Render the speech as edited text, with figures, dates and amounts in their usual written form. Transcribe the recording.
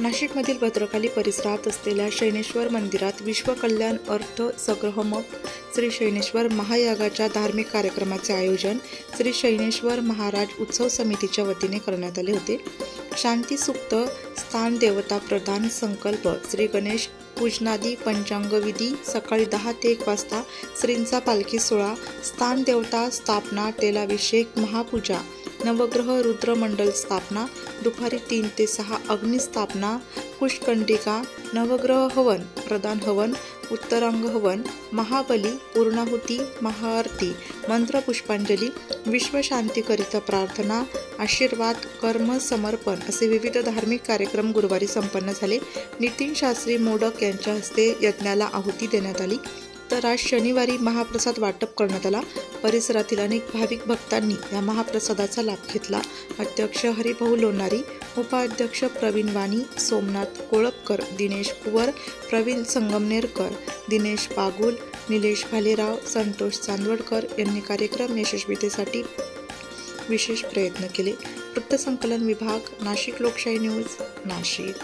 नाशिकमधील भद्रकाली परिसरात असलेल्या शैनेश्वर मंदिरात विश्व कल्याण अर्थ संग्रहमक श्री शैनेश्वर महायागाच्या धार्मिक कार्यक्रमाचे आयोजन श्री शैनेश्वर महाराज उत्सव समितीच्या वतीने करण्यात आले होते। शांती सुक्त, स्थान देवता प्रदान संकल्प, श्री गणेश पूजनादी पंचांग विधी सकाळी 10 ते 1 वाजता, श्रींचा पालखी सोहळा, स्थान देवता स्थापना, तेलाभिषेक, महापूजा, नवग्रह रुद्रमंडल स्थापना, दुपारी 3 ते 6 अग्निस्थापना, कुशकंडिका, नवग्रह हवन, प्रधान हवन, उत्तरांग हवन, महाबली, पूर्णाहुती, महाआरती, मंत्र पुष्पांजली, विश्वशांतीकरिता प्रार्थना, आशीर्वाद, कर्म समर्पण असे विविध धार्मिक कार्यक्रम गुरुवारी संपन्न झाले। नितीन शास्त्री मोडक यांच्या हस्ते यज्ञाला आहुती देण्यात आली, तर आज शनिवारी महाप्रसाद वाटप करण्यात आला। परिसरातील अनेक भाविक भक्तांनी या महाप्रसादाचा लाभ घेतला। अध्यक्ष हरिभाऊ लोणारी, उपाध्यक्ष प्रवीण वाणी, सोमनाथ कोळपकर, दिनेश कुवर, प्रवीण संगमनेरकर, दिनेश बागुल, निलेश भालेराव, संतोष चांदवडकर यांनी कार्यक्रम यशस्वीतेसाठी विशेष प्रयत्न केले। वृत्तसंकलन विभाग, नाशिक लोकशाही न्यूज, नाशिक।